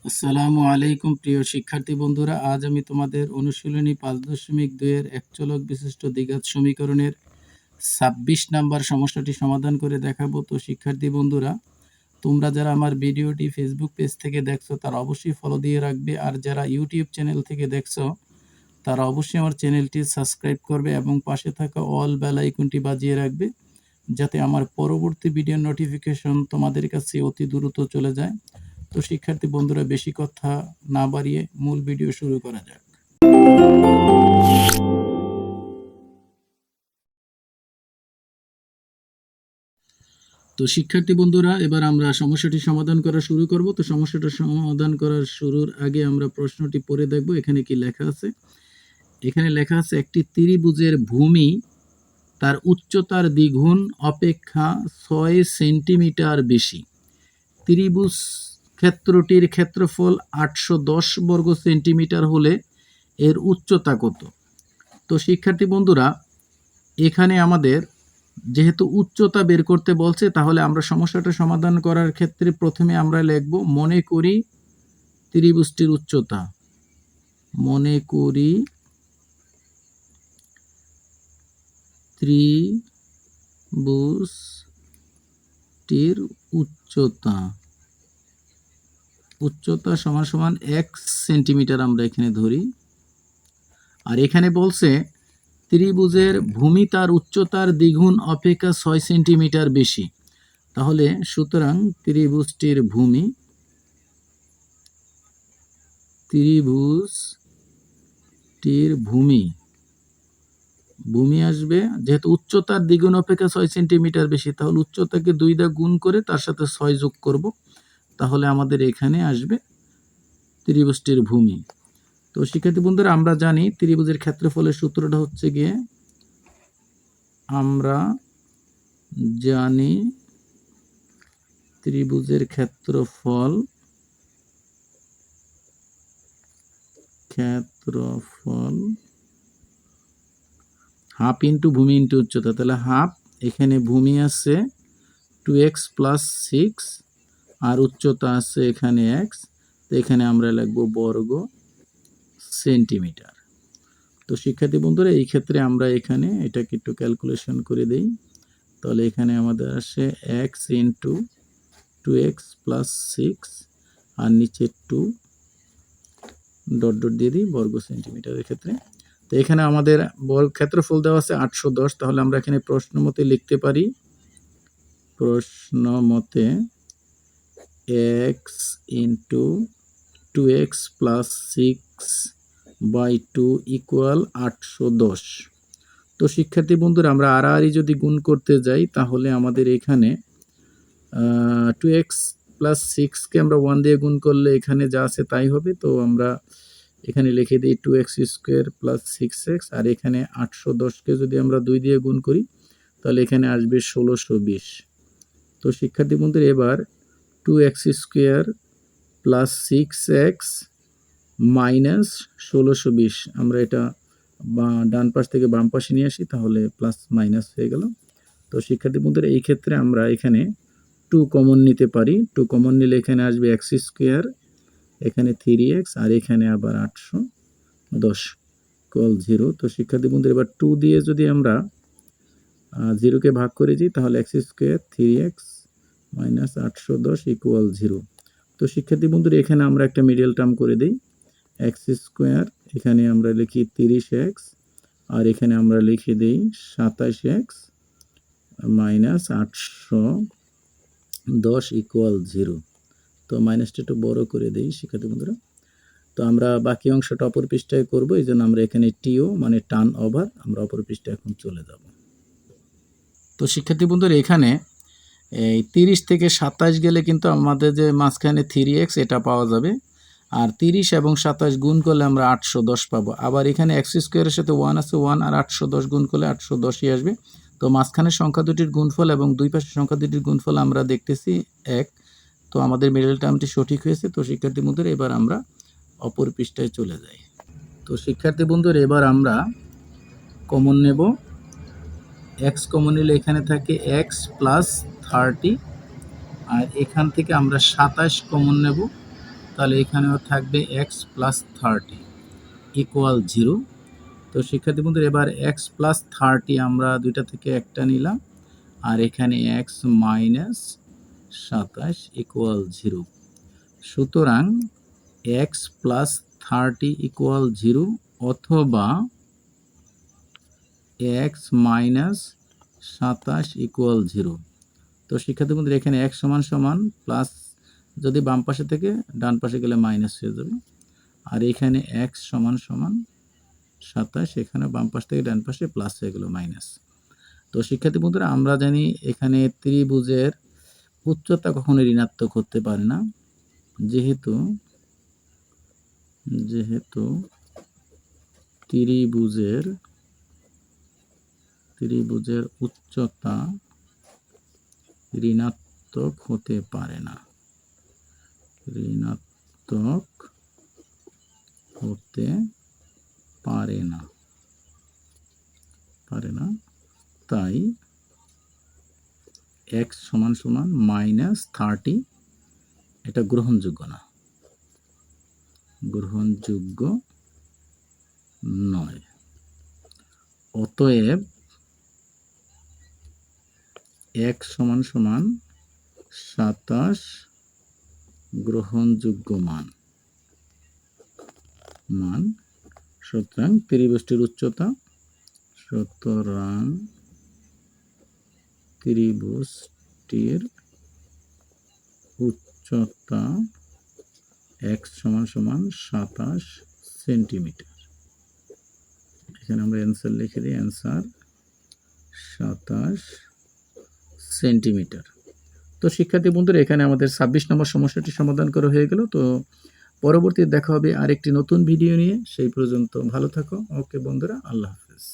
আসসালামু আলাইকুম প্রিয় শিক্ষার্থী বন্ধুরা, আজ আমি তোমাদের অনুশীলনী 5.2 এর এক চলক বিশিষ্ট দ্বিঘাত সমীকরণের 26 নাম্বার সমস্যাটি সমাধান করে দেখাবো। তো শিক্ষার্থী বন্ধুরা, তোমরা যারা আমার ভিডিওটি ফেসবুক পেজ থেকে দেখছো তারা অবশ্যই ফলো দিয়ে রাখবে, আর যারা ইউটিউব চ্যানেল থেকে দেখছো তারা অবশ্যই আমার চ্যানেলটি সাবস্ক্রাইব করবে এবং পাশে থাকা অল বেল আইকনটি বাজিয়ে রাখবে, যাতে আমার পরবর্তী ভিডিওর নোটিফিকেশন তোমাদের কাছে অতি দ্রুত চলে যায়। তো শিক্ষার্থী বন্ধুরা, বেশি কথা না বাড়িয়ে মূল ভিডিও শুরু করা যাক। তো শিক্ষার্থী বন্ধুরা, এবার আমরা সমস্যাটি সমাধান করা শুরু করব। তো সমস্যাটা সমাধান করার শুরুর আগে আমরা প্রশ্নটি পড়ে দেখব এখানে কি লেখা আছে। এখানে লেখা আছে, একটি ত্রিভুজের ভূমি তার উচ্চতার দ্বিগুণ অপেক্ষা 6 সেন্টিমিটার বেশি। ত্রিভুজ ক্ষেত্রটির ক্ষেত্রফল 810 বর্গ সেন্টিমিটার হলে এর উচ্চতা কত? তো শিক্ষার্থী বন্ধুরা, এখানে আমাদের যেহেতু উচ্চতা বের করতে বলছে, তাহলে আমরা সমস্যাটা সমাধান করার ক্ষেত্রে প্রথমে আমরা লিখব, মনে করি ত্রিভুজটির উচ্চতা। মনে করি ত্রিভুজটির উচ্চতা। উচ্চতা সমান সমান 1 সেন্টিমিটার আমরা এখানে ধরি। আর এখানে বলছে ত্রিভুজের ভূমি তার উচ্চতার দ্বিগুণ অপেক্ষা 6 সেন্টিমিটার বেশি। তাহলে সুতরাং ত্রিভুজটির ভূমি আসবে, যেহেতু উচ্চতার দ্বিগুণ অপেক্ষা 6 সেন্টিমিটার বেশি, তাহলে উচ্চতাকে 2 দ্বারা গুণ করে তার সাথে 6 যোগ করব, তাহলে আমাদের এখানে আসবে ত্রিভুজটির ভূমি। তো শিক্ষার্থী বন্ধুরা, আমরা জানি ত্রিভুজের ক্ষেত্রফলের সূত্রটা হচ্ছে গিয়ে, আমরা জানি ত্রিভুজের ক্ষেত্রফল হাফ ইন্টু ভূমি ইন্টু উচ্চতা। তাহলে হাফ, এখানে ভূমি আছে 2x + 6 আর উচ্চতা আছে এখানে x, তো এখানে আমরা লিখবো বর্গ সেন্টিমিটার। তো শিক্ষার্থী বন্ধুরা, এই ক্ষেত্রে আমরা এখানে এটাকে একটু ক্যালকুলেশন করে দেই। তাহলে এখানে আমাদের আসে x ইন্টু 2x + 6 আর নিচে 2 ডট ডট দিয়ে দিই বর্গ সেন্টিমিটারের ক্ষেত্রে। তো এখানে আমাদের ক্ষেত্রফল দেওয়া আছে 810, তাহলে আমরা এখানে প্রশ্ন মতে লিখতে পারি, x ইন্টু 2x + 6/2 = 810। তো শিক্ষার্থী বন্ধুরা, আমরা আড়াআড়ি যদি গুণ করতে যাই, তাহলে আমাদের এখানে 2x + 6কে আমরা 1 দিয়ে গুণ করলে এখানে যা আছে তাই হবে। তো আমরা এখানে লিখে দিই 2x² + 6x, আর এখানে 810কে যদি আমরা 2 দিয়ে গুণ করি, তাহলে এখানে আসবে 1620। তো শিক্ষার্থী বন্ধুরা, এবার 2x² + 6x - 1620, আমরা এটা ডান পাশ থেকে বাম পাশে নিয়ে আসি, তাহলে প্লাস মাইনাস হয়ে গেল। তো শিক্ষার্থী বন্ধুরা, এই ক্ষেত্রে আমরা এখানে 2 কমন নিতে পারি। 2 কমন নিলে এখানে আসবে x², এখানে 3x, আর এখানে আবার 810 = 0। তো শিক্ষার্থী বন্ধুরা, এবার 2 দিয়ে যদি আমরা 0কে ভাগ করে দিই, তাহলে x² 3x - 810 = 0। তো শিক্ষার্থী বন্ধুরা, এখানে আমরা একটা মিডল টার্ম করে দিই, x², এখানে আমরা লিখি 30x, আর এখানে আমরা লিখে দিই 27x - 810 = 0। তো মাইনাসটা একটু বড় করে দিই শিক্ষার্থী বন্ধুরা। তো আমরা বাকি অংশটা অপর পৃষ্ঠায় করবো, এই জন্য আমরা এখানে টিও মানে টার্ন ওভার, আমরা অপর পৃষ্ঠায় এখন চলে যাব। তো শিক্ষার্থী বন্ধুরা, এখানে এই 30 থেকে 27 গেলে কিন্তু আমাদের যে মাঝখানে 3x এটা পাওয়া যাবে, আর 30 এবং 27 গুণ করলে আমরা 810 পাবো। আবার এখানে x² এর সাথে 1 আছে, 1 আর 810 গুণ করলে 810ই আসবে। তো মাঝখানের সংখ্যা দুটির গুণফল এবং দুই পাশের সংখ্যা দুটির গুণফল আমরা দেখতেছি 1। তো আমাদের মিডল টার্মটি সঠিক হয়েছে। তো শিক্ষার্থী বন্ধুরা, এবার আমরা অপর পৃষ্ঠায় চলে যাই। তো শিক্ষার্থী বন্ধুরা, এবার আমরা কমন নেব। x কমন নিলে এখানে থাকে x + 30, আর এখান থেকে আমরা 27 কমন নেব। তাহলে এখানেও থাকবে এক্স প্লাস 30 ইকুয়াল 0। তো শিক্ষার্থী বন্ধুরা এবার এক্স প্লাস 30 আমরা দুইটা থেকে একটা নিলাম, আর এখানে এক্স মাইনাস 27 ইকুয়াল 0। সুতরাং এক্স প্লাস 30 ইকুয়াল 0 অথবা এক্স মাইনাস 27 ইকুয়াল 0। তো শিক্ষার্থী বন্ধুরা এখানে এক্স সমান সমান প্লাস, যদি বাম পাশে থেকে ডান পাশে গেলে মাইনাস হয়ে যাবে, আর এখানে এক্স সমান সমান 27, এখানে বাম পাশ থেকে ডান পাশে প্লাস হয়ে গেল মাইনাস। তো শিক্ষার্থী বন্ধুরা আমরা জানি এখানে ত্রিভুজের উচ্চতা কখনো ঋণাত্মক হতে পারে না, যেহেতু ত্রিভুজের উচ্চতা ঋণাত্মক হতে পারে না, তাই এক্স সমান সমান মাইনাস 30 এটা গ্রহণযোগ্য নয়। অতএব এক্স সমান সমান 27 গ্রহণযোগ্য মান। সুতরাং ত্রিভুজটির উচ্চতা এক্স সমান সমান 27 সেন্টিমিটার। এখানে আমরা অ্যান্সার লিখে দিই, অ্যান্সার 27 সেন্টিমিটার। তো শিক্ষার্থী বন্ধুরা এখানে আমাদের 26 নম্বর সমস্যাটি সমাধান করা হয়ে গেল। তো পরবর্তী দেখা হবে আরেকটি নতুন ভিডিও নিয়ে, সেই পর্যন্ত ভালো থাকো। ওকে বন্ধুরা, আল্লাহ হাফেজ।